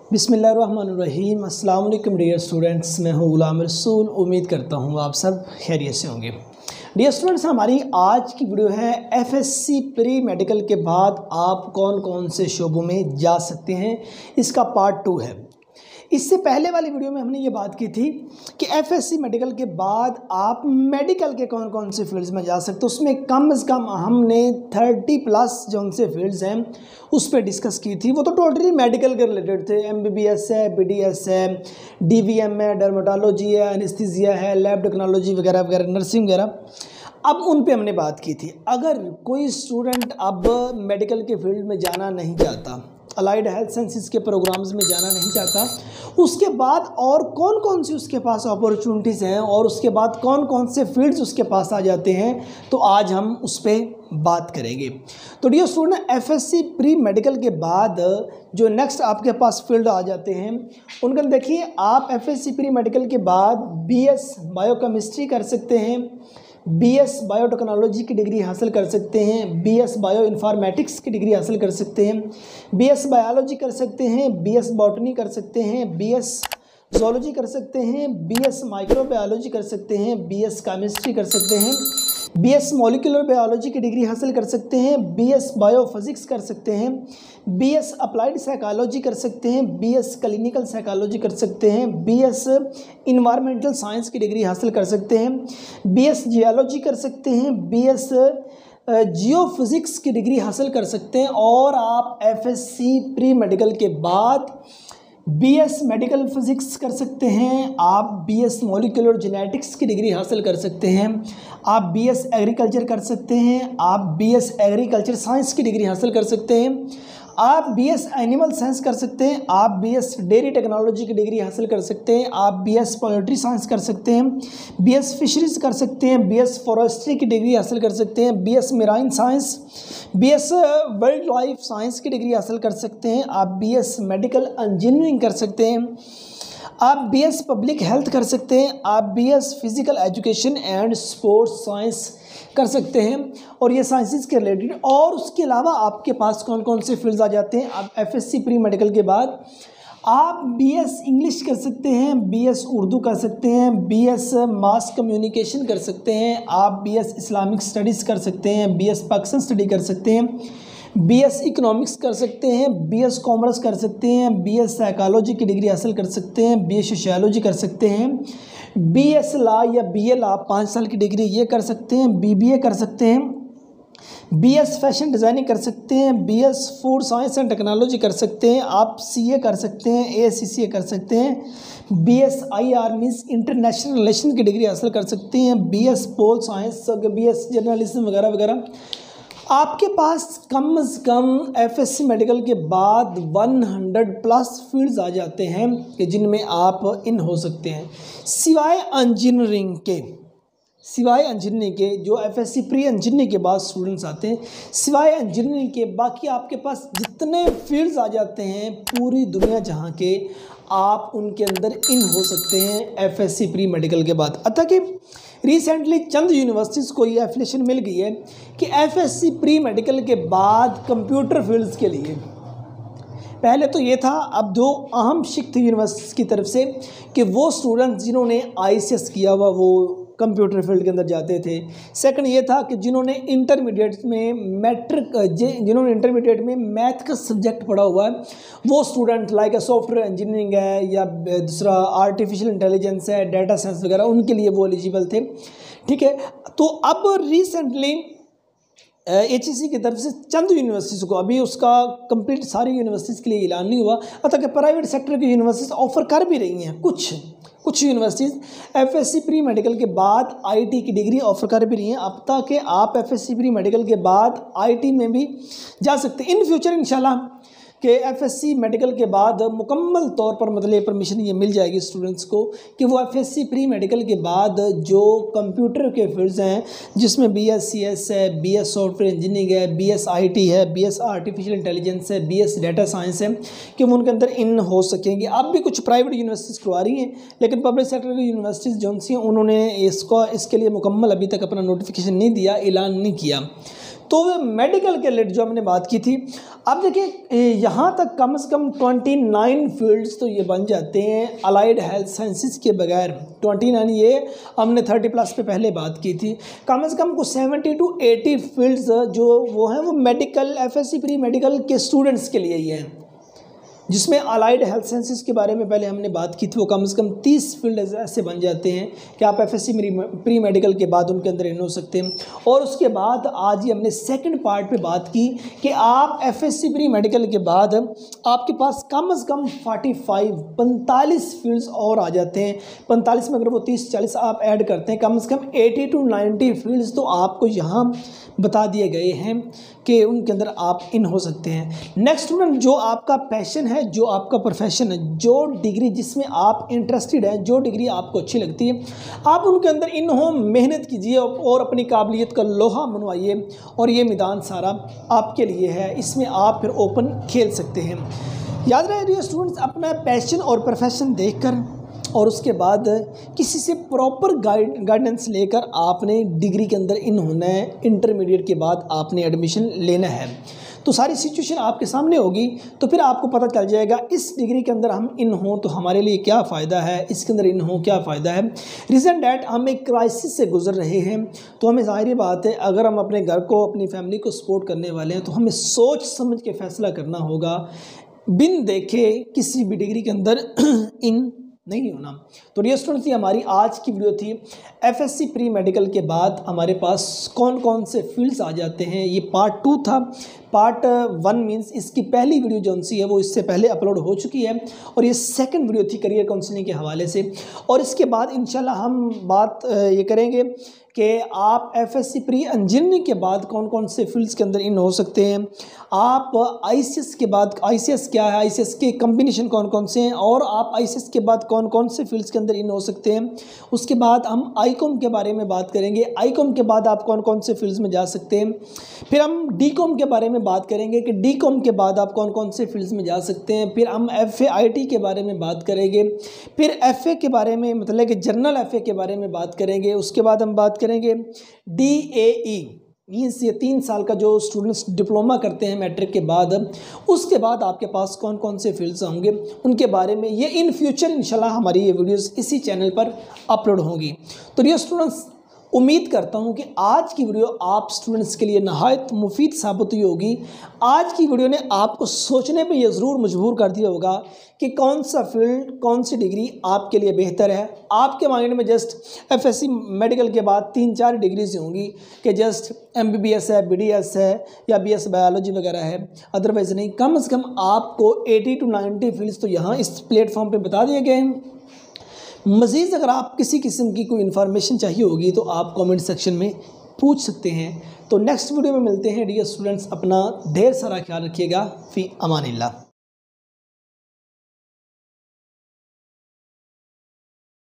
बिस्मिल्लाहिर्रहमानिर्रहीम। अस्सलाम वालेकुम डियर स्टूडेंट्स, मैं हूँ गुलाम रसूल। उम्मीद करता हूँ आप सब खैरियत से होंगे। डियर स्टूडेंट्स, हमारी आज की वीडियो है एफएससी प्री मेडिकल के बाद आप कौन कौन से शोबों में जा सकते हैं, इसका पार्ट 2 है। इससे पहले वाली वीडियो में हमने ये बात की थी कि एफएससी मेडिकल के बाद आप मेडिकल के कौन कौन से फील्ड्स में जा सकते हो। उसमें कम से कम हमने 30+ जो उनसे फील्ड्स हैं उस पर डिस्कस की थी। वो तो टोटली मेडिकल के रिलेटेड थे। mbbs है, bds है, dvm है, डर्मेटोलॉजी है, एनेस्थीसिया है, लैब टेक्नोलॉजी वगैरह वगैरह, नर्सिंग वगैरह, अब उन पे हमने बात की थी। अगर कोई स्टूडेंट अब मेडिकल के फील्ड में जाना नहीं चाहता, अलाइड हेल्थ साइंसेस के प्रोग्राम्स में जाना नहीं चाहता, उसके बाद और कौन कौन सी उसके पास अपॉर्चुनिटीज़ हैं और उसके बाद कौन कौन से फील्ड्स उसके पास आ जाते हैं, तो आज हम उस पर बात करेंगे। तो dear student, FSc pre medical के बाद जो नेक्स्ट आपके पास फील्ड आ जाते हैं उनका देखिए। आप एफएससी प्री मेडिकल के बाद बीएस बायोकेमिस्ट्री कर सकते हैं, बीएस बायोटेक्नोलॉजी की डिग्री हासिल कर सकते हैं, बीएस बायो इन्फॉर्मेटिक्स की डिग्री हासिल कर सकते हैं, बीएस बायोलॉजी कर सकते हैं, बीएस बॉटनी कर सकते हैं, बीएस ज़ूलॉजी कर सकते हैं, बीएस माइक्रोबायोलॉजी कर सकते हैं, बीएस केमिस्ट्री कर सकते हैं, बीएस मॉलिक्यूलर बायोलॉजी की डिग्री हासिल कर सकते हैं, बीएस बायोफिजिक्स कर सकते हैं, बीएस अप्लाइड साइकोलॉजी कर सकते हैं, बीएस क्लिनिकल साइकोलॉजी कर सकते हैं, बीएस इन्वायरमेंटल साइंस की डिग्री हासिल कर सकते हैं, बीएस जियोलॉजी कर सकते हैं, बीएस जियोफिजिक्स की डिग्री हासिल कर सकते हैं। और आप एफएससी प्री मेडिकल के बाद बीएस मेडिकल फिजिक्स कर सकते हैं, आप बीएस मॉलिक्यूलर जेनेटिक्स की डिग्री हासिल कर सकते हैं, आप बीएस एग्रीकल्चर कर सकते हैं, आप बीएस एग्रीकल्चर साइंस की डिग्री हासिल कर सकते हैं, आप बीएस एनिमल साइंस कर सकते हैं, आप बीएस डेयरी टेक्नोलॉजी की डिग्री हासिल कर सकते हैं, आप बीएस पोल्ट्री साइंस कर सकते हैं, बीएस फिशरीज कर सकते हैं, बीएस फॉरेस्ट्री की डिग्री हासिल कर सकते हैं, BS marine science, BS wildlife science की डिग्री हासिल कर सकते हैं, आप बीएस मेडिकल इंजीनियरिंग कर सकते हैं, आप बीएस पब्लिक हेल्थ कर सकते हैं, आप BS physical education and sports science कर सकते हैं। और ये साइंसेस के रिलेटेड, और उसके अलावा आपके पास कौन कौन से फील्ड्स आ जाते हैं। आप एफएससी प्री मेडिकल के बाद आप बीएस इंग्लिश कर सकते हैं, बीएस उर्दू कर सकते हैं, बीएस मास कम्युनिकेशन कर सकते हैं, आप बीएस इस्लामिक स्टडीज़ कर सकते हैं, बीएस पाकिस्तान स्टडी कर सकते हैं, बीएस इकोनॉमिक्स कर सकते हैं, बीएस कॉमर्स कर सकते हैं, बीएस साइकोलॉजी की डिग्री हासिल कर सकते हैं, बीएस सोशियोलॉजी कर सकते हैं, बीएस लॉ या बीए लॉ 5 साल की डिग्री ये कर सकते हैं, बीबीए कर सकते हैं, बीएस फैशन डिज़ाइनिंग कर सकते हैं, BS food science and technology कर सकते हैं, आप सीए कर सकते हैं, एसीसीए कर सकते हैं, BS IR means international relation की डिग्री हासिल कर सकते हैं, BS pol science, BS journalism वगैरह वगैरह। आपके पास कम से कम एफएससी मेडिकल के बाद 100+ फील्ड्स आ जाते हैं कि जिनमें आप इन हो सकते हैं, सिवाय इंजीनियरिंग के जो एफएससी प्री इंजीनियरिंग के बाद स्टूडेंट्स आते हैं। सिवाय इंजीनियरिंग के बाकी आपके पास जितने फील्ड्स आ जाते हैं पूरी दुनिया जहाँ के, आप उनके अंदर इन हो सकते हैं एफएससी प्री मेडिकल के बाद। अतः कि रिसेंटली चंद यूनिवर्सिटीज़ को ये एफिलिएशन मिल गई है कि एफएससी प्री मेडिकल के बाद कंप्यूटर फील्ड्स के लिए, पहले तो ये था, अब 2 अहम शिक थी यूनिवर्सिटीज़ की तरफ से कि वो स्टूडेंट्स जिन्होंने आईसीएस किया हुआ वो कंप्यूटर फील्ड के अंदर जाते थे। सेकंड ये था कि जिन्होंने इंटरमीडिएट में मैथ का सब्जेक्ट पढ़ा हुआ है वो स्टूडेंट, लाइक सॉफ्टवेयर इंजीनियरिंग है या दूसरा आर्टिफिशियल इंटेलिजेंस है, डाटा साइंस वगैरह, उनके लिए वो एलिजिबल थे। ठीक है, तो अब रिसेंटली एचईसी की तरफ से चंद यूनिवर्सिटीज़ को, अभी उसका कंप्लीट सारी यूनिवर्सिटीज़ के लिए ऐलान नहीं हुआ, अतः कि प्राइवेट सेक्टर की यूनिवर्सिटीज़ ऑफर कर भी रही हैं। कुछ यूनिवर्सिटीज़ एफएससी प्री मेडिकल के बाद आईटी की डिग्री ऑफर कर भी रही हैं। अब तक कि आप एफएससी प्री मेडिकल के बाद आईटी में भी जा सकते हैं इन फ्यूचर इंशाल्लाह कि एफएससी मेडिकल के बाद मुकम्मल तौर पर मतलब परमिशन ये मिल जाएगी स्टूडेंट्स को कि वो एफएससी प्री मेडिकल के बाद जो कंप्यूटर के फील्ड्स हैं जिसमें बीएस सीएस है, बीएस सॉफ्टवेयर इंजीनियरिंग है, बीएस आईटी है, बीएस आर्टिफिशियल इंटेलिजेंस है, बीएस डाटा साइंस है, कि वो उनके अंदर इन हो सकेंगे। अब भी कुछ प्राइवेट यूनिवर्सिटीज़ करवा रही हैं, लेकिन पब्लिक सेक्टर की यूनिवर्सिटीज़ जो सी उन्होंने इसके लिए मुकम्मल अभी तक अपना नोटिफिकेशन नहीं दिया, ऐलान नहीं किया। तो वो मेडिकल के रिलेटेड जो हमने बात की थी। अब देखिए यहाँ तक कम से कम 29 फील्ड्स तो ये बन जाते हैं अलाइड हेल्थ साइंसेस के बगैर। 29 ये हमने 30+ पे पहले बात की थी। कम से कम कुछ 70 to 80 फील्ड्स जो वो हैं वो मेडिकल FSC प्री मेडिकल के स्टूडेंट्स के लिए ही हैं, जिसमें अलाइड हेल्थ साइंसेस के बारे में पहले हमने बात की थी। वो कम से कम 30 फील्ड ऐसे बन जाते हैं कि आप FSC प्री मेडिकल के बाद उनके अंदर इन हो सकते हैं। और उसके बाद आज ही हमने सेकंड पार्ट पे बात की कि आप FSC प्री मेडिकल के बाद आपके पास कम से कम 45 फील्ड्स और आ जाते हैं। 45 में अगर वो 30-40 आप ऐड करते हैं, कम से कम 80 to 90 फील्ड्स तो आपको यहाँ बता दिए गए हैं कि उनके अंदर आप इन हो सकते हैं। नेक्स्ट स्टूडेंट, जो आपका पैशन है, जो आपका प्रोफेशन है, जो डिग्री जिसमें आप इंटरेस्टेड हैं, जो डिग्री आपको अच्छी लगती है, आप उनके अंदर इन हो, मेहनत कीजिए और अपनी काबिलियत का लोहा मनवाइए। और ये मैदान सारा आपके लिए है, इसमें आप फिर ओपन खेल सकते हैं। याद रहे स्टूडेंट्स, अपना पैशन और प्रोफेशन देखकर और उसके बाद किसी से प्रॉपर गाइडेंस लेकर आपने डिग्री के अंदर इन होना है। इंटरमीडिएट के बाद आपने एडमिशन लेना है, तो सारी सिचुएशन आपके सामने होगी, तो फिर आपको पता चल जाएगा इस डिग्री के अंदर हम इन हों तो हमारे लिए क्या फ़ायदा है, इसके अंदर इन हों क्या फ़ायदा है। रीज़न डैट हम एक क्राइसिस से गुजर रहे हैं, तो हमें ज़ाहिर बात है अगर हम अपने घर को, अपनी फैमिली को सपोर्ट करने वाले हैं तो हमें सोच समझ के फ़ैसला करना होगा, बिन देखे किसी भी डिग्री के अंदर इन नहीं होना। तो डियर स्टूडेंट्स, ये हमारी आज की वीडियो थी। FSC प्री मेडिकल के बाद हमारे पास कौन कौन से फील्ड्स आ जाते हैं, ये पार्ट 2 था। पार्ट 1 मीन्स इसकी पहली वीडियो जो सी है वो इससे पहले अपलोड हो चुकी है, और ये सेकंड वीडियो थी करियर काउंसलिंग के हवाले से। और इसके बाद इंशाल्लाह हम बात ये करेंगे कि आप FSC प्री इंजीनियरिंग के बाद कौन कौन से फील्ड्स के अंदर इन हो सकते हैं। आप ICS के बाद, ICS क्या है, ICS के कम्बिनेशन कौन कौन से हैं, और आप ICS के बाद कौन कौन से फील्ड्स के अंदर इन हो सकते हैं। उसके बाद हम ICOM के बारे में बात करेंगे, ICOM के बाद आप कौन कौन से फील्ड्स में जा सकते हैं। फिर हम DCOM के बारे में बात करेंगे कि DCOM के बाद आप कौन कौन से फील्ड्स में जा सकते हैं। फिर हम FAIT के बारे में बात करेंगे, फिर FA के बारे में, मतलब कि जनरल FA के बारे में बात करेंगे। उसके बाद हम बात करेंगे DAE मीन्स ये 3 साल का जो स्टूडेंट्स डिप्लोमा करते हैं मैट्रिक के बाद, उसके बाद आपके पास कौन कौन से फील्ड्स होंगे उनके बारे में ये इन फ्यूचर इंशाल्लाह हमारी ये वीडियोस इसी चैनल पर अपलोड होंगी। तो डियर स्टूडेंट्स, उम्मीद करता हूँ कि आज की वीडियो आप स्टूडेंट्स के लिए नहायत मुफीद साबित हुई होगी। आज की वीडियो ने आपको सोचने पे ये ज़रूर मजबूर कर दिया होगा कि कौन सा फील्ड, कौन सी डिग्री आपके लिए बेहतर है। आपके माइंड में जस्ट FSC मेडिकल के बाद 3-4 डिग्रीज होंगी कि जस्ट MBBS है, BDS है या BS बायोलॉजी वगैरह है, अदरवाइज़ नहीं। कम से कम आपको 80 to 90 फील्ड्स तो यहाँ इस प्लेटफॉर्म पर बता दिए गए हैं। मज़ीद अगर आप किसी किस्म की कोई इन्फॉर्मेशन चाहिए होगी तो आप कमेंट सेक्शन में पूछ सकते हैं। तो नेक्स्ट वीडियो में मिलते हैं डियर स्टूडेंट्स, अपना ढेर सारा ख्याल रखिएगा। फ़ी अमानिल्लाह।